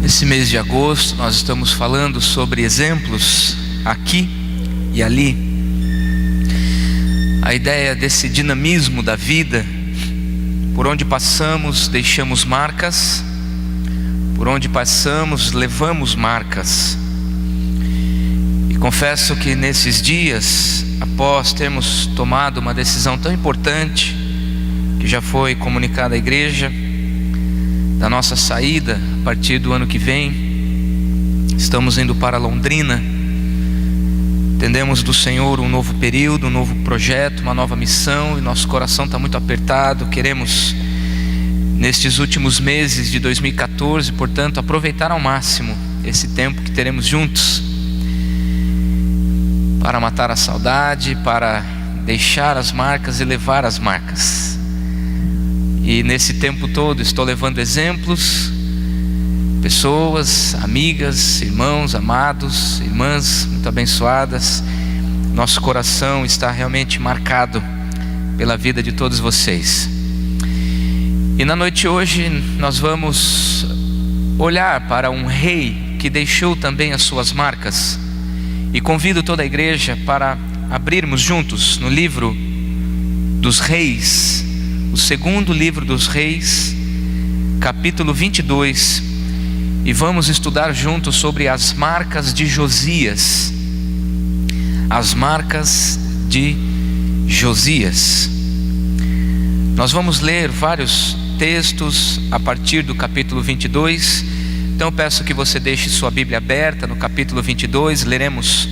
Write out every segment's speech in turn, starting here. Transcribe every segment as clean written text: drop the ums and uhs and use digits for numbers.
Nesse mês de agosto nós estamos falando sobre exemplos aqui e ali. A ideia desse dinamismo da vida, por onde passamos deixamos marcas, por onde passamos levamos marcas. E confesso que nesses dias, após termos tomado uma decisão tão importante, que já foi comunicada à igreja, da nossa saída a partir do ano que vem, estamos indo para Londrina. Entendemos do Senhor um novo período, um novo projeto, uma nova missão, e nosso coração está muito apertado. Queremos, nestes últimos meses de 2014, portanto, aproveitar ao máximo esse tempo que teremos juntos, para matar a saudade, para deixar as marcas e levar as marcas. E nesse tempo todo estou levando exemplos, pessoas, amigas, irmãos amados, irmãs muito abençoadas. Nosso coração está realmente marcado pela vida de todos vocês. E na noite de hoje nós vamos olhar para um rei que deixou também as suas marcas. E convido toda a igreja para abrirmos juntos no livro dos Reis, o segundo livro dos Reis, capítulo 22, e vamos estudar juntos sobre as marcas de Josias. As marcas de Josias. Nós vamos ler vários textos a partir do capítulo 22. Então eu peço que você deixe sua Bíblia aberta no capítulo 22. Leremos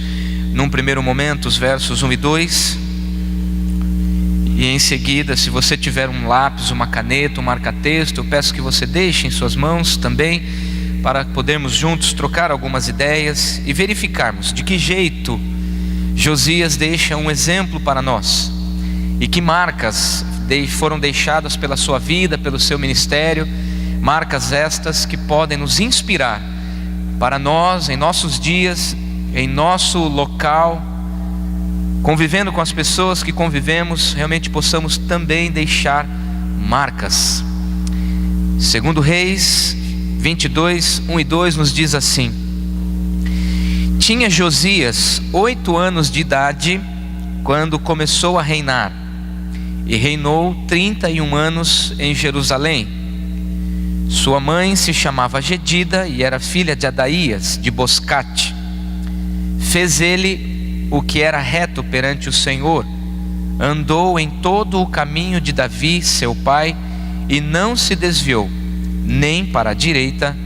num primeiro momento os versos 1 e 2. E em seguida, se você tiver um lápis, uma caneta, um marca-texto, eu peço que você deixe em suas mãos também, para podermos juntos trocar algumas ideias e verificarmos de que jeito Josias deixa um exemplo para nós, e que marcas foram deixadas pela sua vida, pelo seu ministério, marcas estas que podem nos inspirar para nós, em nossos dias, em nosso local, convivendo com as pessoas que convivemos, realmente possamos também deixar marcas. Segundo Reis 22, 1 e 2 nos diz assim: Tinha Josias 8 anos de idade quando começou a reinar, e reinou 31 anos em Jerusalém. Sua mãe se chamava Gedida e era filha de Adaías de Boscate. Fez ele o que era reto perante o Senhor, andou em todo o caminho de Davi seu pai, e não se desviou nem para a direita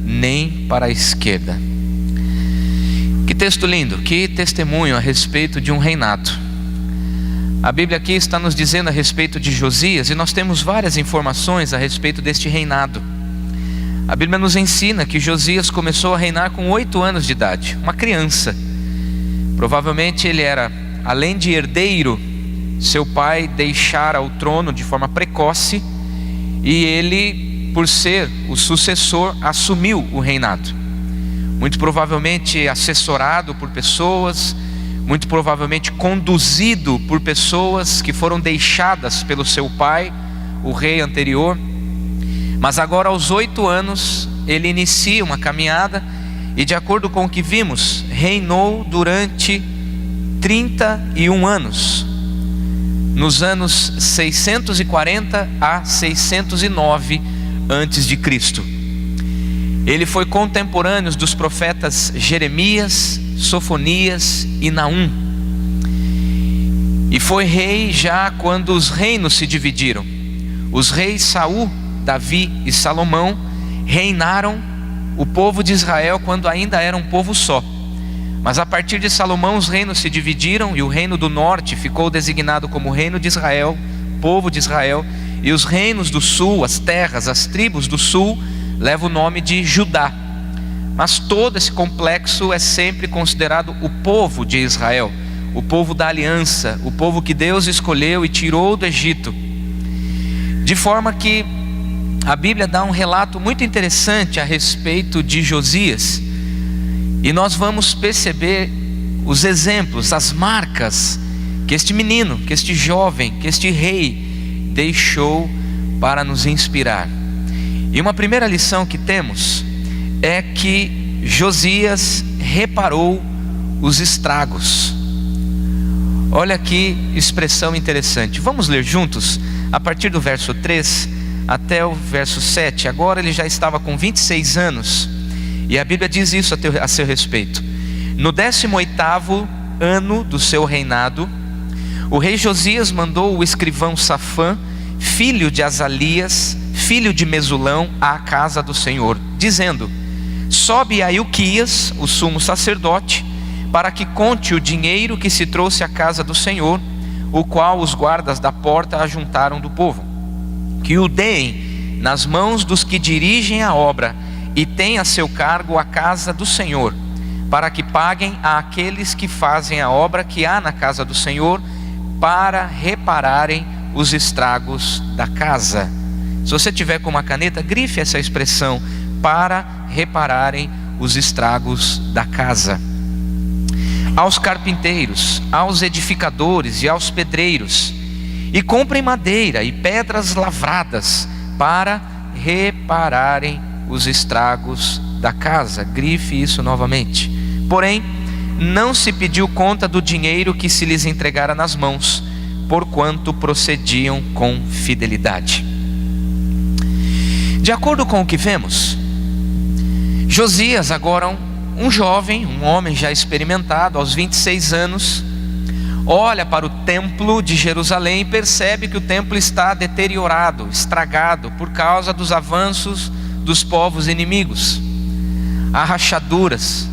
nem para a esquerda. Que texto lindo, que testemunho a respeito de um reinado. A Bíblia aqui está nos dizendo a respeito de Josias, e nós temos várias informações a respeito deste reinado. A Bíblia nos ensina que Josias começou a reinar com 8 anos de idade, uma criança. Provavelmente ele era, além de herdeiro, seu pai deixara o trono de forma precoce, e ele, por ser o sucessor, assumiu o reinado. Muito provavelmente assessorado por pessoas, muito provavelmente conduzido por pessoas que foram deixadas pelo seu pai, o rei anterior. Mas agora aos 8 anos ele inicia uma caminhada, e de acordo com o que vimos, reinou durante 31 anos, nos anos 640 a 609 antes de Cristo. Ele foi contemporâneo dos profetas Jeremias, Sofonias e Naum, e foi rei já quando os reinos se dividiram. Os reis Saul, Davi e Salomão reinaram o povo de Israel quando ainda era um povo só. Mas a partir de Salomão os reinos se dividiram, e o reino do norte ficou designado como reino de Israel, povo de Israel, e os reinos do sul, as terras, as tribos do sul, levam o nome de Judá. Mas todo esse complexo é sempre considerado o povo de Israel, o povo da aliança, o povo que Deus escolheu e tirou do Egito. De forma que a Bíblia dá um relato muito interessante a respeito de Josias, e nós vamos perceber os exemplos, as marcas que este menino, que este jovem, que este rei deixou para nos inspirar. E uma primeira lição que temos é que Josias reparou os estragos. Olha que expressão interessante. Vamos ler juntos a partir do verso 3 até o verso 7. Agora ele já estava com 26 anos, e a Bíblia diz isso a seu respeito. No 18º ano do seu reinado, o rei Josias mandou o escrivão Safã, filho de Azalias, filho de Mesulão, à casa do Senhor, dizendo: sobe a Ilquias, o sumo sacerdote, para que conte o dinheiro que se trouxe à casa do Senhor, o qual os guardas da porta ajuntaram do povo, que o deem nas mãos dos que dirigem a obra e têm a seu cargo a casa do Senhor, para que paguem àqueles que fazem a obra que há na casa do Senhor, para repararem os estragos da casa. Se você tiver com uma caneta, grife essa expressão: para repararem os estragos da casa. Aos carpinteiros, aos edificadores e aos pedreiros, e comprem madeira e pedras lavradas para repararem os estragos da casa. Grife isso novamente. Porém, não se pediu conta do dinheiro que se lhes entregara nas mãos, porquanto procediam com fidelidade. De acordo com o que vemos, Josias, agora um jovem, um homem já experimentado, aos 26 anos, olha para o templo de Jerusalém e percebe que o templo está deteriorado, estragado, por causa dos avanços dos povos inimigos. Há rachaduras,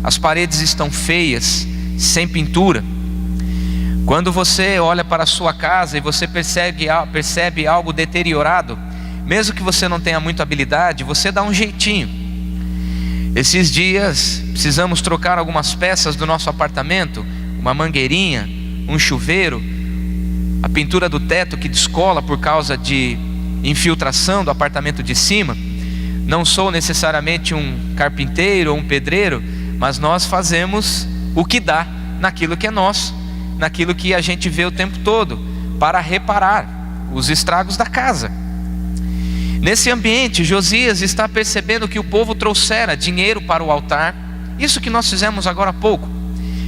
as paredes estão feias, sem pintura. Quando você olha para a sua casa e você percebe algo deteriorado, mesmo que você não tenha muita habilidade, você dá um jeitinho. Esses dias precisamos trocar algumas peças do nosso apartamento, uma mangueirinha, um chuveiro, a pintura do teto que descola por causa de infiltração do apartamento de cima. Não sou necessariamente um carpinteiro ou um pedreiro, mas nós fazemos o que dá naquilo que é nosso, naquilo que a gente vê o tempo todo, para reparar os estragos da casa. Nesse ambiente, Josias está percebendo que o povo trouxera dinheiro para o altar, isso que nós fizemos agora há pouco,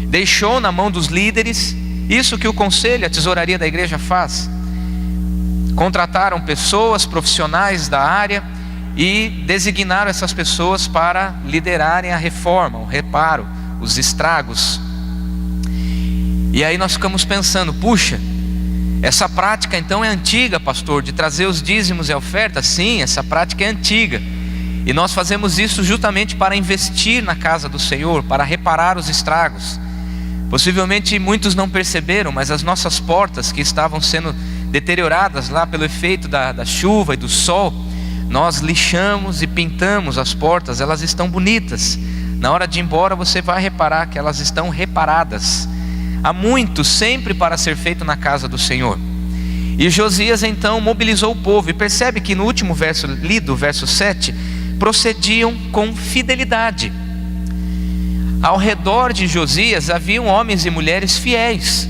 deixou na mão dos líderes, isso que o conselho, a tesouraria da igreja faz. Contrataram pessoas profissionais da área e designaram essas pessoas para liderarem a reforma, o reparo, os estragos. E aí nós ficamos pensando: puxa, essa prática então é antiga, pastor, de trazer os dízimos e ofertas? Sim, essa prática é antiga, e nós fazemos isso justamente para investir na casa do Senhor, para reparar os estragos. Possivelmente muitos não perceberam, mas as nossas portas, que estavam sendo deterioradas lá pelo efeito da chuva e do sol, nós lixamos e pintamos as portas. Elas estão bonitas. Na hora de ir embora você vai reparar que elas estão reparadas. Há muito sempre para ser feito na casa do Senhor. E Josias então mobilizou o povo, e percebe que no último verso lido, verso 7, procediam com fidelidade. Ao redor de Josias haviam homens e mulheres fiéis,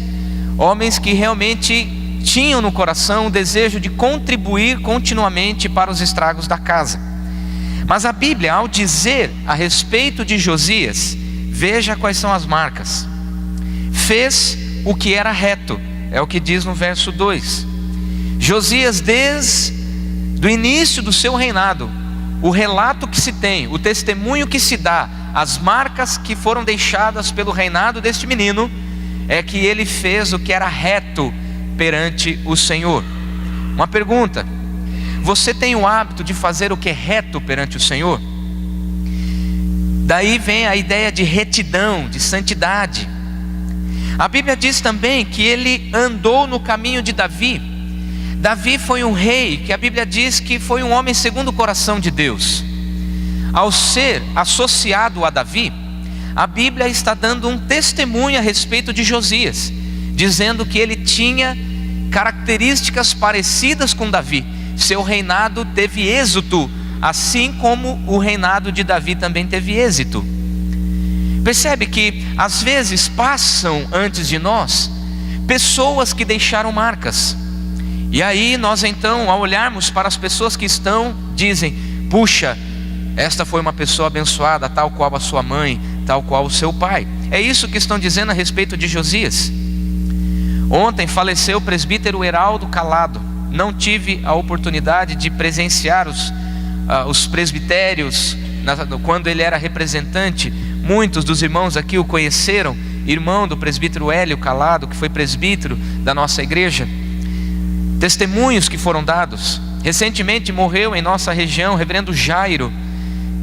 homens que realmente tinham no coração o desejo de contribuir continuamente para os estragos da casa. Mas a Bíblia, ao dizer a respeito de Josias, veja quais são as marcas. Fez o que era reto, é o que diz no verso 2. Josias, desde o início do seu reinado, o relato que se tem, o testemunho que se dá, as marcas que foram deixadas pelo reinado deste menino, é que ele fez o que era reto perante o Senhor. Uma pergunta: você tem o hábito de fazer o que é reto perante o Senhor? Daí vem a ideia de retidão, de santidade. A Bíblia diz também que ele andou no caminho de Davi. Davi foi um rei que a Bíblia diz que foi um homem segundo o coração de Deus. Ao ser associado a Davi, a Bíblia está dando um testemunho a respeito de Josias, dizendo que ele tinha características parecidas com Davi. Seu reinado teve êxito, assim como o reinado de Davi também teve êxito. Percebe que às vezes passam antes de nós pessoas que deixaram marcas. E aí nós então, ao olharmos para as pessoas que estão, dizem: puxa, Esta foi uma pessoa abençoada, tal qual a sua mãe, tal qual o seu pai. É isso que estão dizendo a respeito de Josias. Ontem faleceu o presbítero Heraldo Calado. Não tive a oportunidade de presenciar os presbitérios quando ele era representante. Muitos dos irmãos aqui o conheceram, irmão do presbítero Hélio Calado, que foi presbítero da nossa igreja. Testemunhos que foram dados. Recentemente morreu em nossa região o reverendo Jairo.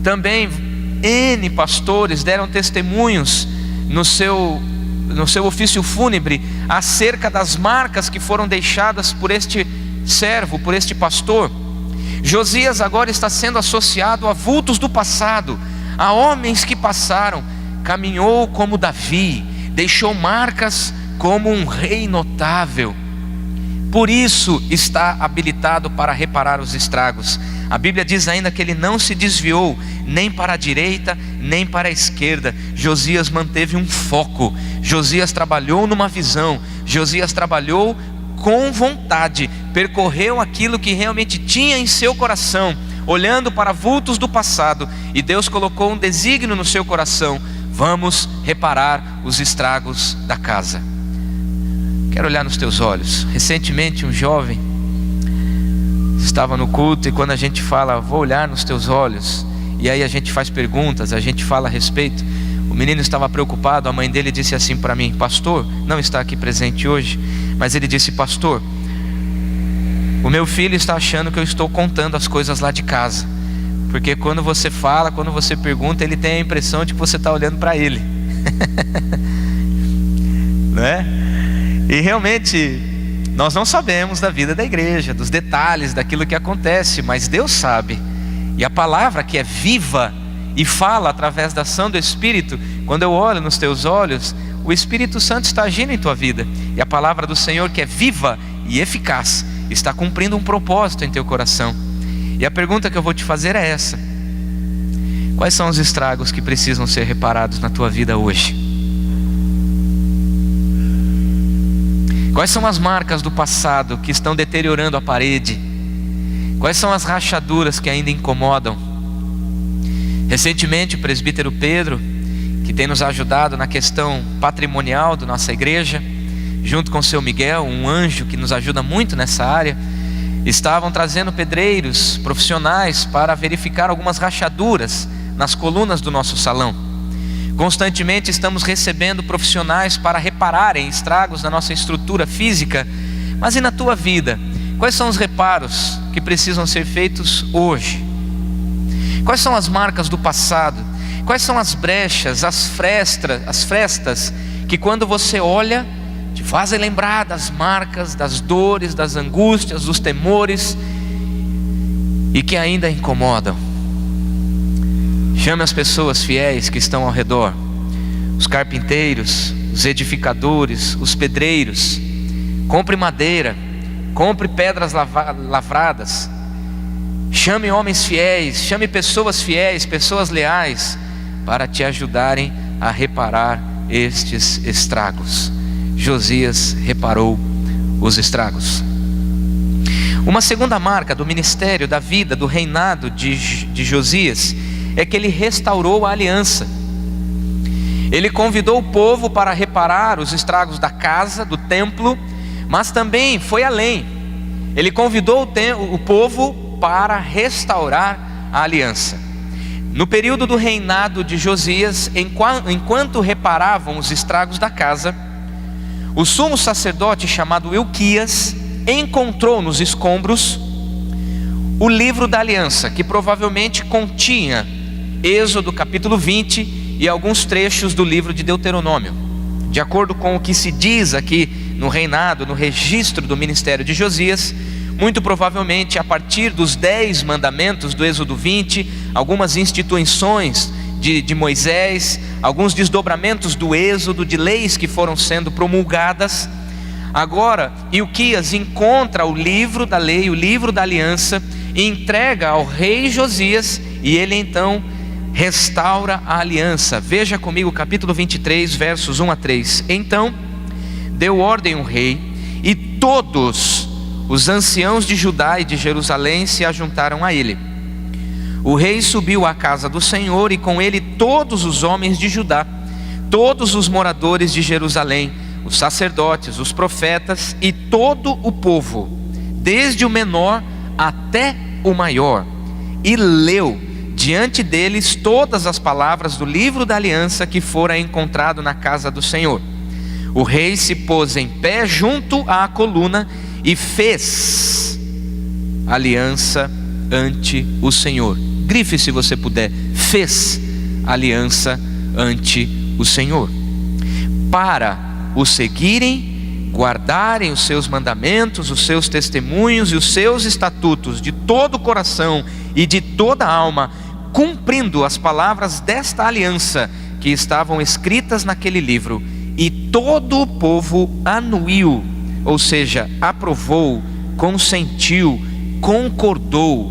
Também N pastores deram testemunhos no seu ofício fúnebre acerca das marcas que foram deixadas por este servo, por este pastor. Josias agora está sendo associado a vultos do passado, a homens que passaram. Caminhou como Davi, deixou marcas como um rei notável. Por isso está habilitado para reparar os estragos. A Bíblia diz ainda que ele não se desviou nem para a direita, nem para a esquerda. Josias manteve um foco. Josias trabalhou numa visão. Josias trabalhou com vontade. Percorreu aquilo que realmente tinha em seu coração, olhando para vultos do passado. E Deus colocou um desígnio no seu coração: vamos reparar os estragos da casa. Quero olhar nos teus olhos. Recentemente um jovem estava no culto, e quando a gente fala, vou olhar nos teus olhos, e aí a gente faz perguntas, a gente fala a respeito. O menino estava preocupado. A mãe dele disse assim para mim: pastor, não está aqui presente hoje, mas ele disse: pastor, o meu filho está achando que eu estou contando as coisas lá de casa, porque quando você fala, quando você pergunta, ele tem a impressão de que você está olhando para ele. Não é? E realmente nós não sabemos da vida da igreja, dos detalhes daquilo que acontece, mas Deus sabe. E a palavra que é viva e fala através da ação do Espírito, quando eu olho nos teus olhos, o Espírito Santo está agindo em tua vida. E a palavra do Senhor, que é viva e eficaz, está cumprindo um propósito em teu coração. E a pergunta que eu vou te fazer é essa: quais são os estragos que precisam ser reparados na tua vida hoje? Quais são as marcas do passado que estão deteriorando a parede? Quais são as rachaduras que ainda incomodam? Recentemente o presbítero Pedro, que tem nos ajudado na questão patrimonial da nossa igreja, junto com o seu Miguel, um anjo que nos ajuda muito nessa área, estavam trazendo pedreiros profissionais para verificar algumas rachaduras nas colunas do nosso salão. Constantemente estamos recebendo profissionais para repararem estragos na nossa estrutura física. Mas e na tua vida? Quais são os reparos que precisam ser feitos hoje? Quais são as marcas do passado? Quais são as brechas, as frestas que quando você olha, te fazem lembrar das marcas, das dores, das angústias, dos temores, e que ainda incomodam? Chame as pessoas fiéis que estão ao redor, os carpinteiros, os edificadores, os pedreiros. Compre madeira, compre pedras lavradas. Chame homens fiéis, chame pessoas fiéis, pessoas leais, para te ajudarem a reparar estes estragos. Josias reparou os estragos. Uma segunda marca do ministério, da vida, do reinado de Josias, é que ele restaurou a aliança. Ele convidou o povo para reparar os estragos da casa, do templo, mas também foi além. Ele convidou o povo para restaurar a aliança. No período do reinado de Josias, enquanto reparavam os estragos da casa, o sumo sacerdote chamado Ilquias encontrou nos escombros o livro da aliança, que provavelmente continha Êxodo capítulo 20 e alguns trechos do livro de Deuteronômio. De acordo com o que se diz aqui no reinado, no registro do ministério de Josias, muito provavelmente a partir dos 10 mandamentos do Êxodo 20, algumas instituições de Moisés, alguns desdobramentos do Êxodo, de leis que foram sendo promulgadas. Agora Ilquias encontra o livro da lei, o livro da aliança, e entrega ao rei Josias, e ele então restaura a aliança. Veja comigo capítulo 23, versos 1 a 3. Então deu ordem o rei, e todos os anciãos de Judá e de Jerusalém se ajuntaram a ele. O rei subiu à casa do Senhor, e com ele todos os homens de Judá, todos os moradores de Jerusalém, os sacerdotes, os profetas e todo o povo, desde o menor até o maior, e leu diante deles todas as palavras do livro da aliança que fora encontrado na casa do Senhor. O rei se pôs em pé junto à coluna e fez aliança ante o Senhor. Grife se você puder: fez aliança ante o Senhor, para o seguirem, guardarem os seus mandamentos, os seus testemunhos e os seus estatutos de todo o coração e de toda a alma, cumprindo as palavras desta aliança que estavam escritas naquele livro. E todo o povo anuiu, ou seja, aprovou, consentiu, concordou,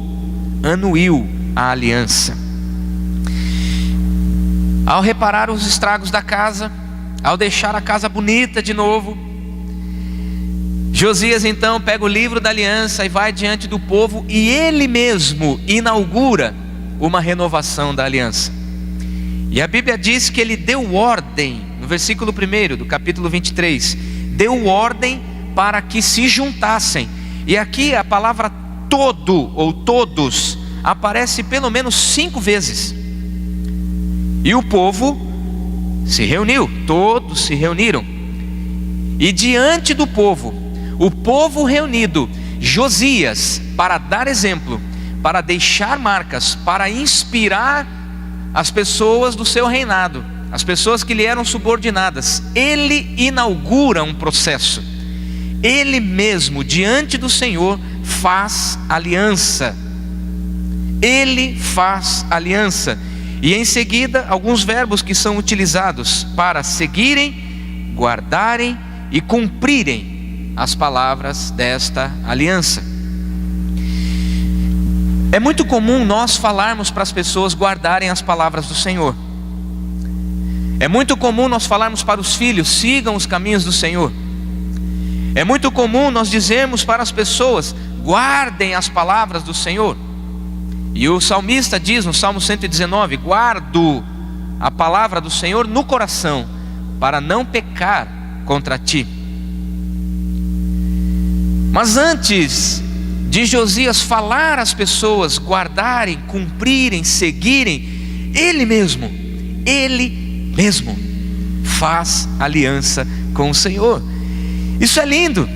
anuiu a aliança. Ao reparar os estragos da casa, ao deixar a casa bonita de novo, Josias então pega o livro da aliança e vai diante do povo, e ele mesmo inaugura uma renovação da aliança. E a Bíblia diz que ele deu ordem, no versículo 1 do capítulo 23, deu ordem para que se juntassem. E aqui a palavra todo ou todos aparece pelo menos 5 vezes. E o povo se reuniu, todos se reuniram. E diante do povo, o povo reunido, Josias, para dar exemplo, para deixar marcas, para inspirar as pessoas do seu reinado, as pessoas que lhe eram subordinadas, ele inaugura um processo. Ele mesmo, diante do Senhor, faz aliança. Ele faz aliança. E em seguida, alguns verbos que são utilizados para seguirem, guardarem e cumprirem as palavras desta aliança. É muito comum nós falarmos para as pessoas guardarem as palavras do Senhor. É muito comum nós falarmos para os filhos: sigam os caminhos do Senhor. É muito comum nós dizermos para as pessoas: guardem as palavras do Senhor. E o salmista diz no Salmo 119: guardo a palavra do Senhor no coração, para não pecar contra ti. Mas antes de Josias falar às pessoas guardarem, cumprirem, seguirem, ele mesmo faz aliança com o Senhor. Isso é lindo,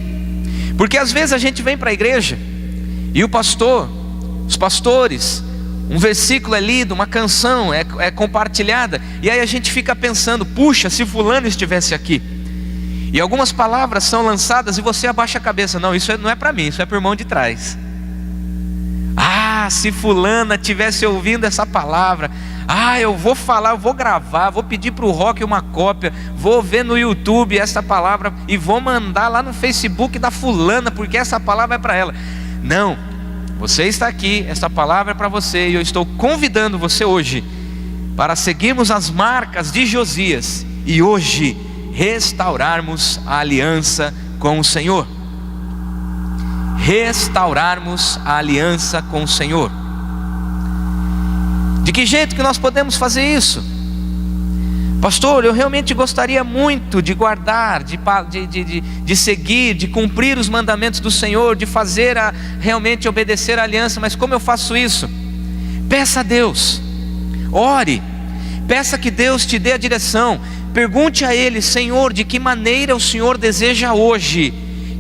porque às vezes a gente vem para a igreja e o pastor, os pastores, um versículo é lido, uma canção é compartilhada, e aí a gente fica pensando: puxa, se fulano estivesse aqui. E algumas palavras são lançadas e você abaixa a cabeça: não, isso não é para mim, isso é para o irmão de trás. Ah, se fulana estivesse ouvindo essa palavra, eu vou falar, eu vou gravar, vou pedir para o Rock uma cópia, vou ver no YouTube essa palavra e vou mandar lá no Facebook da fulana, porque essa palavra é para ela. Não, você está aqui, essa palavra é para você, e eu estou convidando você hoje para seguirmos as marcas de Josias e hoje restaurarmos a aliança com o Senhor. Restaurarmos a aliança com o Senhor. De que jeito que nós podemos fazer isso? Pastor, eu realmente gostaria muito de guardar, de seguir, de cumprir os mandamentos do Senhor, de fazer realmente obedecer a aliança, mas como eu faço isso? Peça a Deus, ore, peça que Deus te dê a direção. Pergunte a Ele: Senhor, de que maneira o Senhor deseja hoje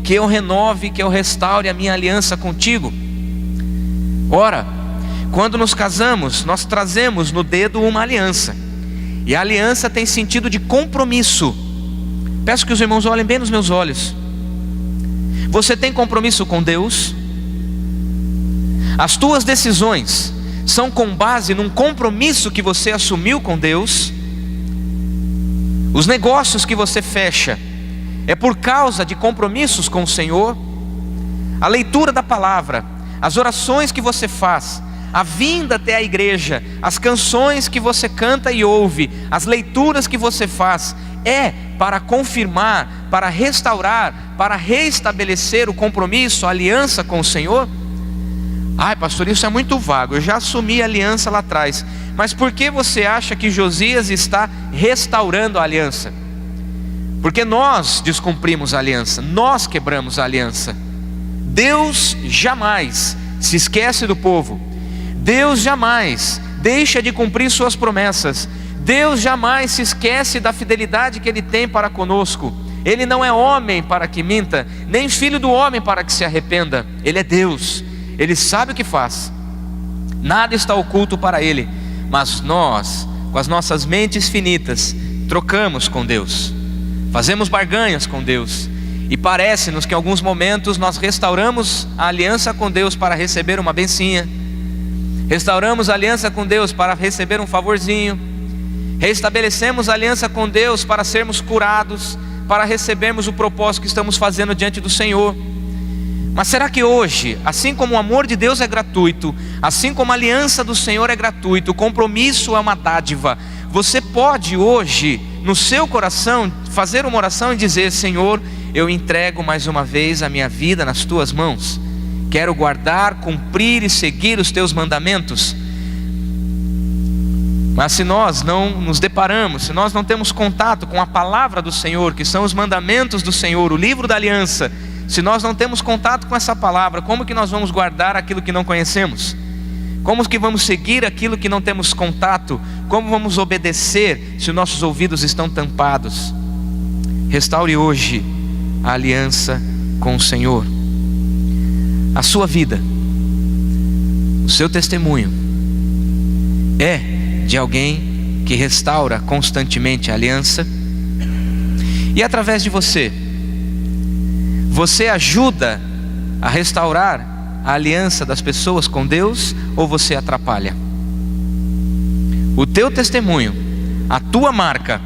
que eu renove, que eu restaure a minha aliança contigo? Ora, quando nos casamos, nós trazemos no dedo uma aliança, e a aliança tem sentido de compromisso. Peço que os irmãos olhem bem nos meus olhos. Você tem compromisso com Deus? As tuas decisões são com base num compromisso que você assumiu com Deus? Os negócios que você fecha é por causa de compromissos com o Senhor? A leitura da palavra, as orações que você faz, a vinda até a igreja, as canções que você canta e ouve, as leituras que você faz, é para confirmar, para restaurar, para reestabelecer o compromisso, a aliança com o Senhor? Ai, pastor, isso é muito vago, eu já assumi a aliança lá atrás. Mas por que você acha que Josias está restaurando a aliança? Porque nós descumprimos a aliança, nós quebramos a aliança. Deus jamais se esquece do povo. Deus jamais deixa de cumprir suas promessas. Deus jamais se esquece da fidelidade que Ele tem para conosco. Ele não é homem para que minta, nem filho do homem para que se arrependa. Ele é Deus, Ele sabe o que faz. Nada está oculto para Ele. Mas nós, com as nossas mentes finitas, trocamos com Deus, fazemos barganhas com Deus. E parece-nos que em alguns momentos nós restauramos a aliança com Deus para receber uma bencinha, restauramos a aliança com Deus para receber um favorzinho, restabelecemos a aliança com Deus para sermos curados, para recebermos o propósito que estamos fazendo diante do Senhor. Mas será que hoje, assim como o amor de Deus é gratuito, assim como a aliança do Senhor é gratuito, o compromisso é uma dádiva, você pode hoje, no seu coração, fazer uma oração e dizer: Senhor, eu entrego mais uma vez a minha vida nas tuas mãos, quero guardar, cumprir e seguir os teus mandamentos. Mas se nós não nos deparamos, se nós não temos contato com a palavra do Senhor, que são os mandamentos do Senhor, o livro da aliança, se nós não temos contato com essa palavra, como que nós vamos guardar aquilo que não conhecemos? Como que vamos seguir aquilo que não temos contato? Como vamos obedecer se nossos ouvidos estão tampados? Restaure hoje a aliança com o Senhor. A sua vida, o seu testemunho é de alguém que restaura constantemente a aliança. E através de você ajuda a restaurar a aliança das pessoas com Deus, ou você atrapalha? O teu testemunho, a tua marca,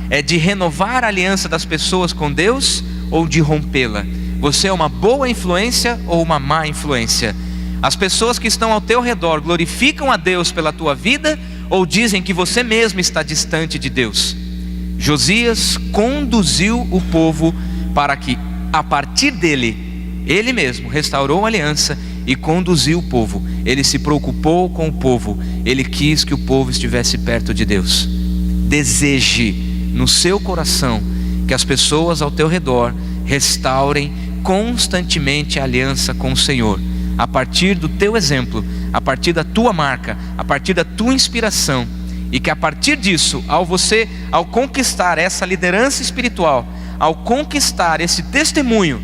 é de renovar a aliança das pessoas com Deus ou de rompê-la? Você é uma boa influência ou uma má influência? As pessoas que estão ao teu redor glorificam a Deus pela tua vida, ou dizem que você mesmo está distante de Deus? Josias conduziu o povo para que, a partir dele, ele mesmo restaurou a aliança e conduziu o povo. Ele se preocupou com o povo, ele quis que o povo estivesse perto de Deus. Deseje no seu coração que as pessoas ao teu redor restaurem constantemente a aliança com o Senhor, a partir do teu exemplo, a partir da tua marca, a partir da tua inspiração. E que a partir disso, ao conquistar essa liderança espiritual, ao conquistar esse testemunho,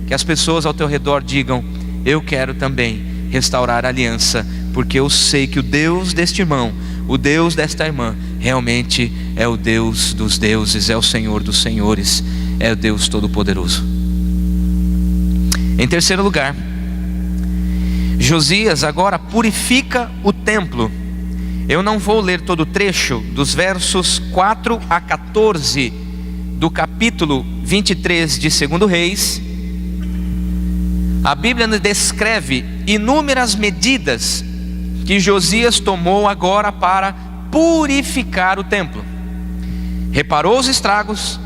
que as pessoas ao teu redor digam: eu quero também restaurar a aliança, porque eu sei que o Deus deste irmão, o Deus desta irmã, realmente é o Deus dos deuses, é o Senhor dos senhores, é o Deus Todo-Poderoso. Em terceiro lugar, Josias agora purifica o templo. Eu não vou ler todo o trecho, dos versos 4 a 14 do capítulo 23 de 2 Reis. A Bíblia nos descreve inúmeras medidas que Josias tomou agora para purificar o templo. Reparou os estragos,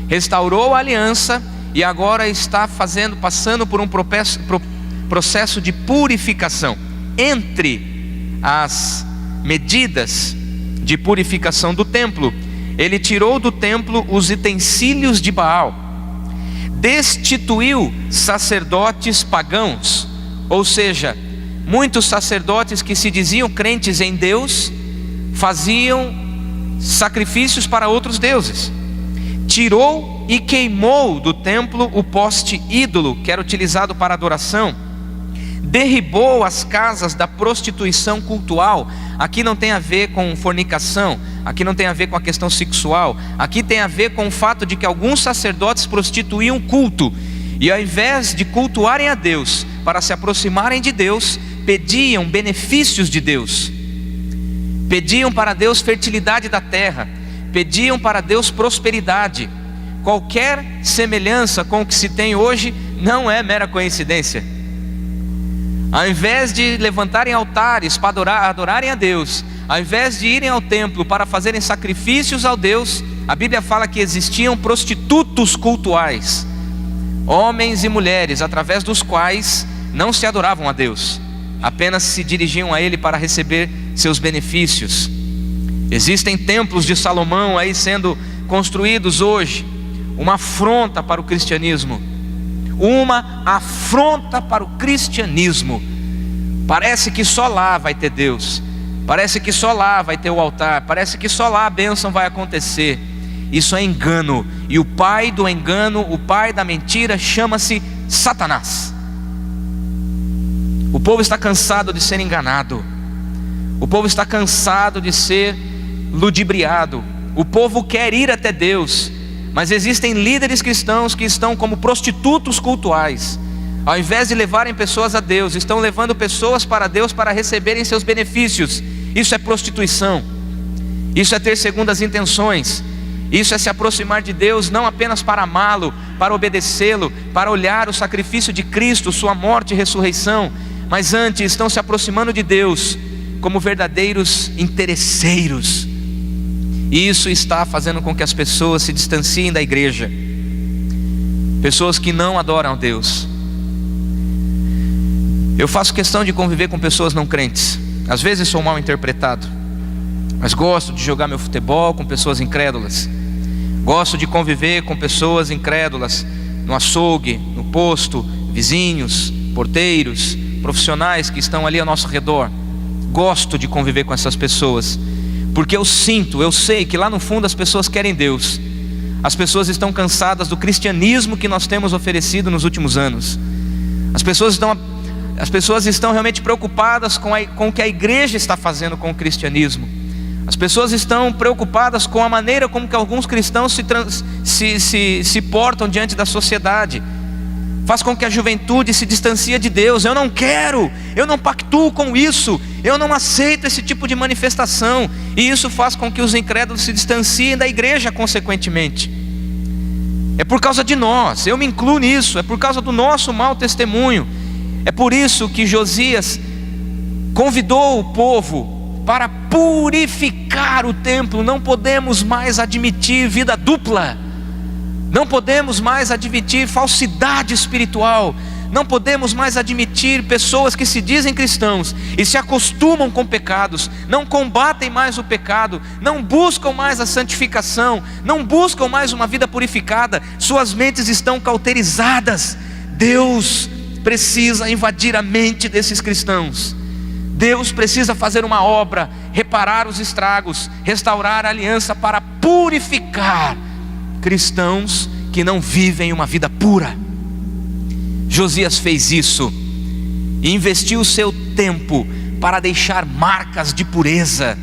restaurou a aliança e agora está passando por um processo de purificação. Entre as medidas de purificação do templo, ele tirou do templo os utensílios de Baal, destituiu sacerdotes pagãos, ou seja, muitos sacerdotes que se diziam crentes em Deus faziam sacrifícios para outros deuses. Tirou e queimou do templo o poste ídolo que era utilizado para adoração. Derribou as casas da prostituição cultual. Aqui não tem a ver com fornicação, aqui não tem a ver com a questão sexual, aqui tem a ver com o fato de que alguns sacerdotes prostituíam culto, e ao invés de cultuarem a Deus, para se aproximarem de Deus, pediam benefícios de Deus, pediam para Deus fertilidade da terra, pediam para Deus prosperidade. Qualquer semelhança com o que se tem hoje não é mera coincidência. Ao invés de levantarem altares para adorarem a Deus, ao invés de irem ao templo para fazerem sacrifícios ao Deus, a Bíblia fala que existiam prostitutos cultuais, homens e mulheres através dos quais não se adoravam a Deus, apenas se dirigiam a ele para receber seus benefícios. Existem templos de Salomão aí sendo construídos hoje, uma afronta para o cristianismo. Uma afronta para o cristianismo. Parece que só lá vai ter Deus, parece que só lá vai ter o altar, parece que só lá a bênção vai acontecer. Isso é engano, e o pai do engano, o pai da mentira, chama-se Satanás. O povo está cansado de ser enganado, o povo está cansado de ser ludibriado, o povo quer ir até Deus, mas existem líderes cristãos que estão como prostitutos cultuais. Ao invés de levarem pessoas a Deus, estão levando pessoas para Deus para receberem seus benefícios. Isso é prostituição, isso é ter segundas intenções, isso é se aproximar de Deus não apenas para amá-lo, para obedecê-lo, para olhar o sacrifício de Cristo, sua morte e ressurreição, mas antes estão se aproximando de Deus como verdadeiros interesseiros. E isso está fazendo com que as pessoas se distanciem da igreja, pessoas que não adoram a Deus. Eu faço questão de conviver com pessoas não crentes. Às vezes sou mal interpretado, mas gosto de jogar meu futebol com pessoas incrédulas. Gosto de conviver com pessoas incrédulas no açougue, no posto, vizinhos, porteiros, profissionais que estão ali ao nosso redor. Gosto de conviver com essas pessoas, porque eu sei que lá no fundo as pessoas querem Deus. As pessoas estão cansadas do cristianismo que nós temos oferecido nos últimos anos. As pessoas estão realmente preocupadas com o que a igreja está fazendo com o cristianismo. As pessoas estão preocupadas com a maneira como que alguns cristãos se portam diante da sociedade. Faz com que a juventude se distancie de Deus. Eu não quero, eu não pactuo com isso, eu não aceito esse tipo de manifestação. E isso faz com que os incrédulos se distanciem da igreja consequentemente. É por causa de nós, eu me incluo nisso, é por causa do nosso mau testemunho. É por isso que Josias convidou o povo para purificar o templo. Não podemos mais admitir vida dupla, não podemos mais admitir falsidade espiritual, não podemos mais admitir pessoas que se dizem cristãos e se acostumam com pecados, não combatem mais o pecado, não buscam mais a santificação, não buscam mais uma vida purificada. Suas mentes estão cauterizadas. Deus precisa invadir a mente desses cristãos. Deus precisa fazer uma obra, reparar os estragos, restaurar a aliança para purificar cristãos que não vivem uma vida pura. Josias fez isso e investiu o seu tempo para deixar marcas de pureza,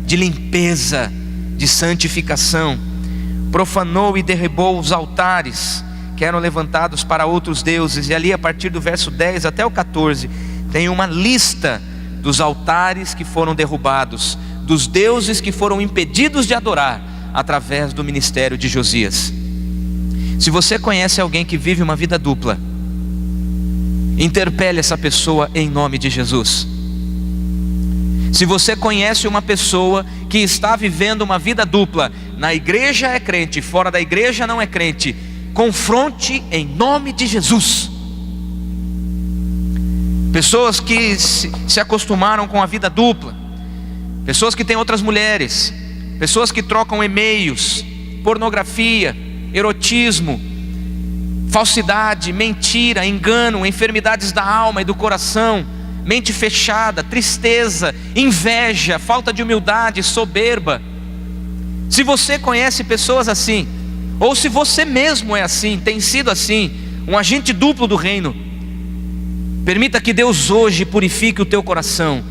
de limpeza, de santificação. Profanou e derribou os altares que eram levantados para outros deuses. E ali a partir do verso 10 até o 14 tem uma lista dos altares que foram derrubados, dos deuses que foram impedidos de adorar através do ministério de Josias. Se você conhece alguém que vive uma vida dupla, interpele essa pessoa em nome de Jesus. Se você conhece uma pessoa que está vivendo uma vida dupla, na igreja é crente, fora da igreja não é crente, confronte em nome de Jesus. Pessoas que se acostumaram com a vida dupla, pessoas que têm outras mulheres, pessoas que trocam e-mails, pornografia, erotismo, falsidade, mentira, engano, enfermidades da alma e do coração, mente fechada, tristeza, inveja, falta de humildade, soberba. Se você conhece pessoas assim, ou se você mesmo é assim, tem sido assim, um agente duplo do reino, permita que Deus hoje purifique o teu coração.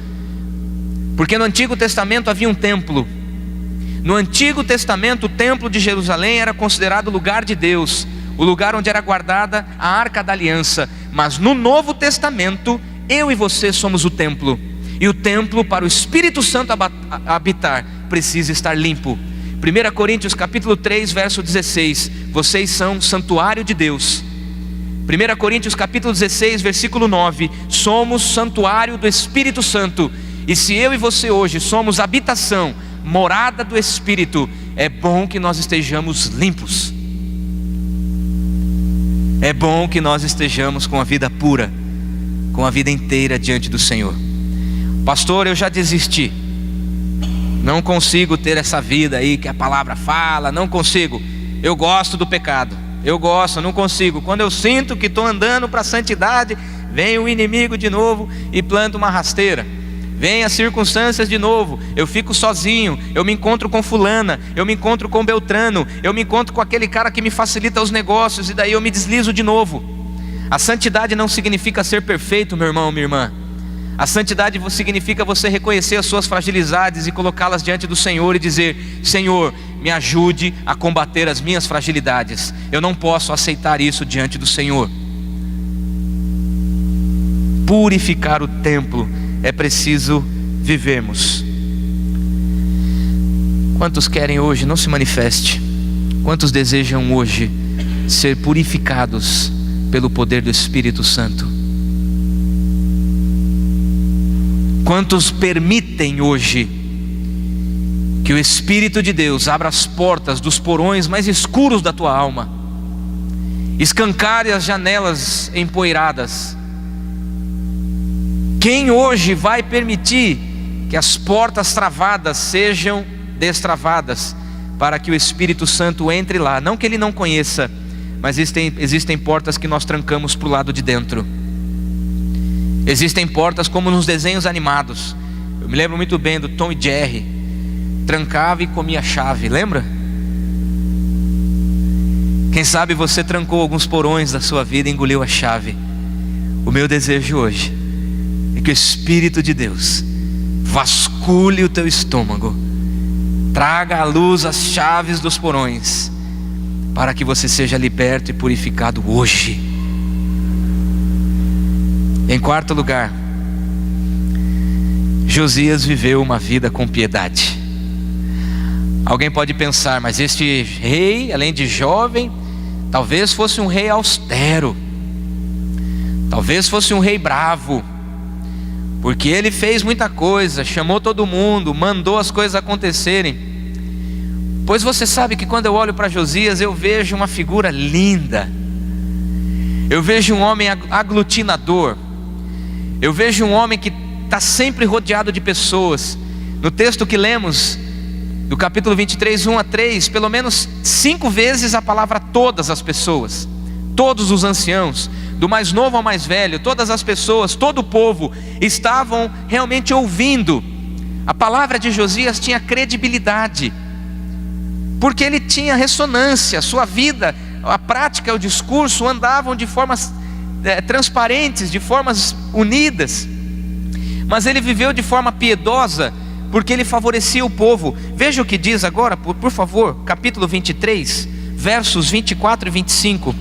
Porque no Antigo Testamento havia um templo. No Antigo Testamento o templo de Jerusalém era considerado o lugar de Deus, o lugar onde era guardada a Arca da Aliança. Mas no Novo Testamento, eu e você somos o templo. E o templo, para o Espírito Santo habitar, precisa estar limpo. 1 Coríntios capítulo 3, verso 16. Vocês são santuário de Deus. 1 Coríntios capítulo 16, versículo 9. Somos santuário do Espírito Santo. E se eu e você hoje somos habitação, morada do Espírito, é bom que nós estejamos limpos. É bom que nós estejamos com a vida pura, com a vida inteira diante do Senhor. Pastor, eu já desisti, não consigo ter essa vida aí que a palavra fala, não consigo. Eu gosto do pecado, eu não consigo. Quando eu sinto que estou andando para a santidade, vem o inimigo de novo e planta uma rasteira. Vem as circunstâncias de novo, eu fico sozinho, eu me encontro com fulana, eu me encontro com Beltrano, eu me encontro com aquele cara que me facilita os negócios, e daí eu me deslizo de novo. A santidade não significa ser perfeito, meu irmão, minha irmã. A santidade significa você reconhecer as suas fragilidades e colocá-las diante do Senhor e dizer: Senhor, me ajude a combater as minhas fragilidades. Eu não posso aceitar isso diante do Senhor. Purificar o templo é preciso vivermos. Quantos querem hoje? Não se manifeste. Quantos desejam hoje ser purificados pelo poder do Espírito Santo? Quantos permitem hoje que o Espírito de Deus abra as portas dos porões mais escuros da tua alma, escancare as janelas empoeiradas? Quem hoje vai permitir que as portas travadas sejam destravadas, para que o Espírito Santo entre lá? Não que ele não conheça, mas existem portas que nós trancamos para o lado de dentro. Existem portas como nos desenhos animados. Eu me lembro muito bem do Tom e Jerry. Trancava e comia a chave, lembra? Quem sabe você trancou alguns porões da sua vida e engoliu a chave. O meu desejo hoje é que o Espírito de Deus vasculhe o teu estômago, traga à luz as chaves dos porões, para que você seja liberto e purificado hoje. Em quarto lugar, Josias viveu uma vida com piedade. Alguém pode pensar, mas este rei, além de jovem, talvez fosse um rei austero, talvez fosse um rei bravo, porque ele fez muita coisa, chamou todo mundo, mandou as coisas acontecerem. Pois você sabe que quando eu olho para Josias, eu vejo uma figura linda. Eu vejo um homem aglutinador. Eu vejo um homem que está sempre rodeado de pessoas. No texto que lemos, do capítulo 23, 1 a 3, pelo menos 5 vezes a palavra todas as pessoas, todos os anciãos, do mais novo ao mais velho, todas as pessoas, todo o povo estavam realmente ouvindo. A palavra de Josias tinha credibilidade, porque ele tinha ressonância. Sua vida, a prática, o discurso andavam de formas transparentes, de formas unidas. Mas ele viveu de forma piedosa, porque ele favorecia o povo. Veja o que diz agora, por favor, capítulo 23, versos 24 e 25.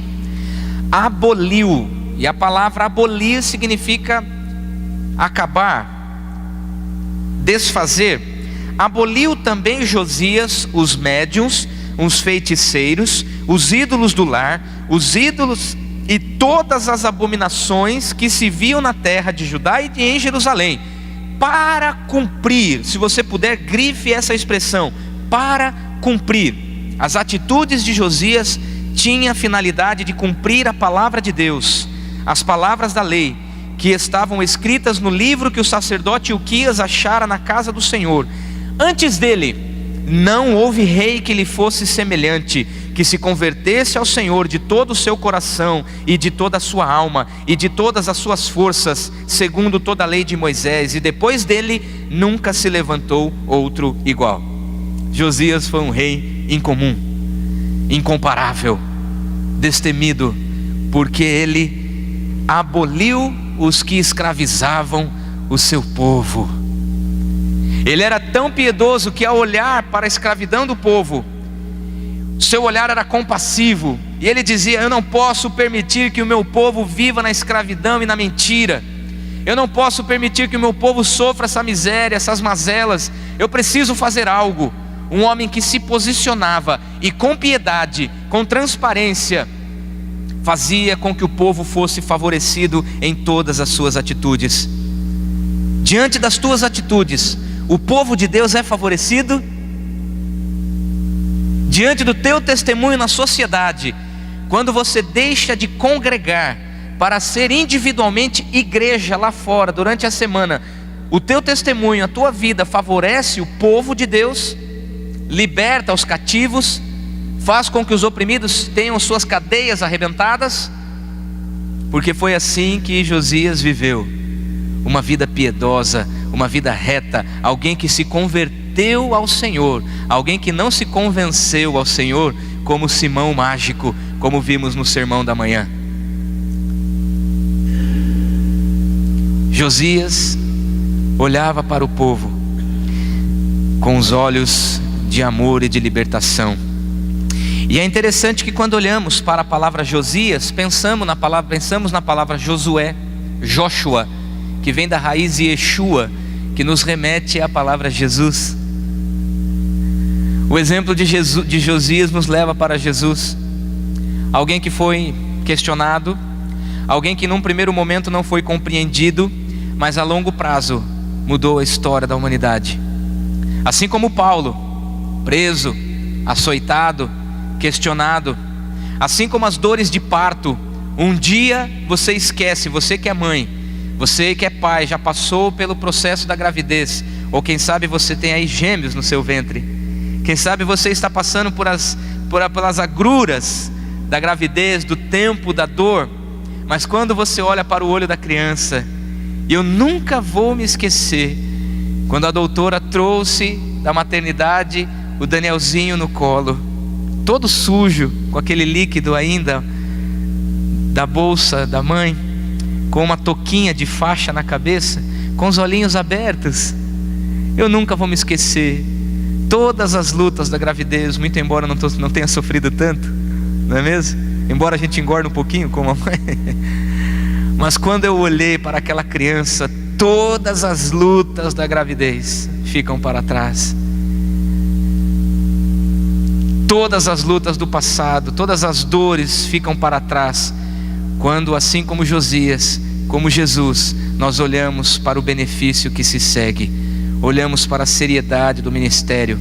Aboliu, e a palavra abolir significa acabar, desfazer. Aboliu também Josias os médiuns, os feiticeiros, os ídolos do lar, os ídolos e todas as abominações que se viam na terra de Judá e em Jerusalém, para cumprir. Se você puder, grife essa expressão: para cumprir. As atitudes de Josias tinha a finalidade de cumprir a palavra de Deus, as palavras da lei, que estavam escritas no livro que o sacerdote Ilquias achara na casa do Senhor. Antes dele, não houve rei que lhe fosse semelhante, que se convertesse ao Senhor de todo o seu coração, e de toda a sua alma, e de todas as suas forças, segundo toda a lei de Moisés, e depois dele, nunca se levantou outro igual. Josias foi um rei incomum, incomparável, destemido, porque ele aboliu os que escravizavam o seu povo. Ele era tão piedoso que, ao olhar para a escravidão do povo, seu olhar era compassivo, e ele dizia: eu não posso permitir que o meu povo viva na escravidão e na mentira. Eu não posso permitir que o meu povo sofra essa miséria, essas mazelas. Eu preciso fazer algo. Um homem que se posicionava e com piedade, com transparência, fazia com que o povo fosse favorecido em todas as suas atitudes. Diante das tuas atitudes, o povo de Deus é favorecido? Diante do teu testemunho na sociedade, quando você deixa de congregar, para ser individualmente igreja lá fora durante a semana, o teu testemunho, a tua vida favorece o povo de Deus, liberta os cativos, faz com que os oprimidos tenham suas cadeias arrebentadas, porque foi assim que Josias viveu, uma vida piedosa, uma vida reta, alguém que se converteu ao Senhor, alguém que não se convenceu ao Senhor como Simão mágico, como vimos no sermão da manhã. Josias olhava para o povo com os olhos de amor e de libertação. E é interessante que quando olhamos para a palavra Josias, pensamos na palavra Josué, Joshua, que vem da raiz Yeshua, que nos remete à palavra Jesus. O exemplo de Josias nos leva para Jesus, alguém que foi questionado, alguém que num primeiro momento não foi compreendido, mas a longo prazo mudou a história da humanidade. Assim como Paulo, preso, açoitado, questionado, assim como as dores de parto, um dia você esquece, você que é mãe, você que é pai, já passou pelo processo da gravidez, ou quem sabe você tem aí gêmeos no seu ventre, quem sabe você está passando pelas agruras da gravidez, do tempo, da dor, mas quando você olha para o olho da criança, eu nunca vou me esquecer, quando a doutora trouxe da maternidade o Danielzinho no colo, todo sujo, com aquele líquido ainda da bolsa da mãe, com uma touquinha de faixa na cabeça, com os olhinhos abertos. Eu nunca vou me esquecer todas as lutas da gravidez, muito embora não tenha sofrido tanto, não é mesmo? Embora a gente engorde um pouquinho como a mãe. Mas quando eu olhei para aquela criança, todas as lutas da gravidez ficam para trás. Todas as lutas do passado, todas as dores ficam para trás, quando assim como Josias, como Jesus, nós olhamos para o benefício que se segue, olhamos para a seriedade do ministério.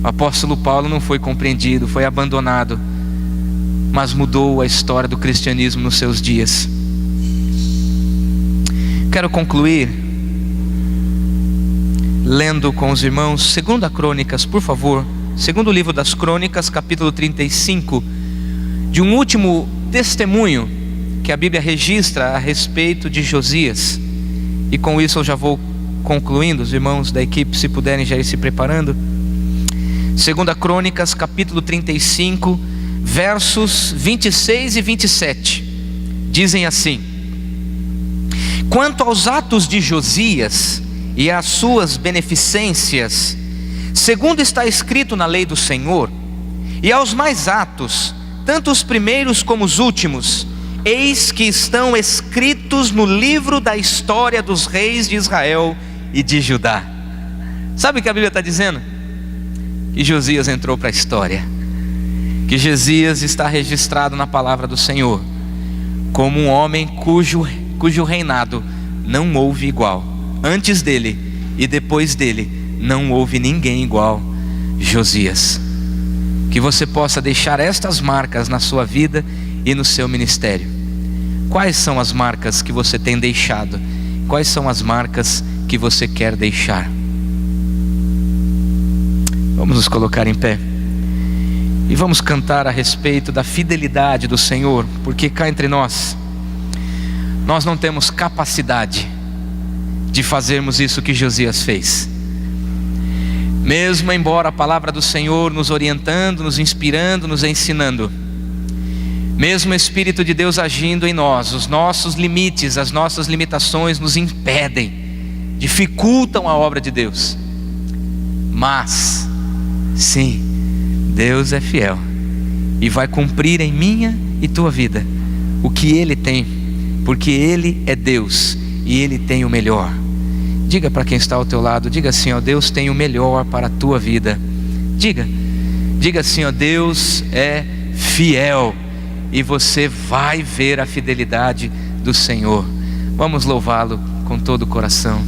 O apóstolo Paulo não foi compreendido, foi abandonado, mas mudou a história do cristianismo nos seus dias. Quero concluir lendo com os irmãos 2 Crônicas, por favor. Segundo livro das Crônicas, capítulo 35, de um último testemunho que a Bíblia registra a respeito de Josias. E com isso eu já vou concluindo, os irmãos da equipe, se puderem já ir se preparando. 2 Crônicas, capítulo 35, versos 26 e 27, dizem assim: quanto aos atos de Josias e às suas beneficências, segundo está escrito na lei do Senhor, e aos mais atos, tanto os primeiros como os últimos, eis que estão escritos no livro da história dos reis de Israel e de Judá. Sabe o que a Bíblia está dizendo? Que Josias entrou para a história, que Josias está registrado na palavra do Senhor como um homem cujo reinado não houve igual. Antes dele e depois dele não houve ninguém igual Josias. Que você possa deixar estas marcas na sua vida e no seu ministério. Quais são as marcas que você tem deixado? Quais são as marcas que você quer deixar? Vamos nos colocar em pé e vamos cantar a respeito da fidelidade do Senhor, porque cá entre nós não temos capacidade de fazermos isso que Josias fez. Mesmo embora a palavra do Senhor nos orientando, nos inspirando, nos ensinando, mesmo o Espírito de Deus agindo em nós, os nossos limites, as nossas limitações nos impedem, dificultam a obra de Deus. Mas, sim, Deus é fiel e vai cumprir em minha e tua vida o que Ele tem, porque Ele é Deus e Ele tem o melhor. Diga para quem está ao teu lado, diga assim: ó, Deus tem o melhor para a tua vida. Diga assim: ó, Deus é fiel e você vai ver a fidelidade do Senhor. Vamos louvá-lo com todo o coração.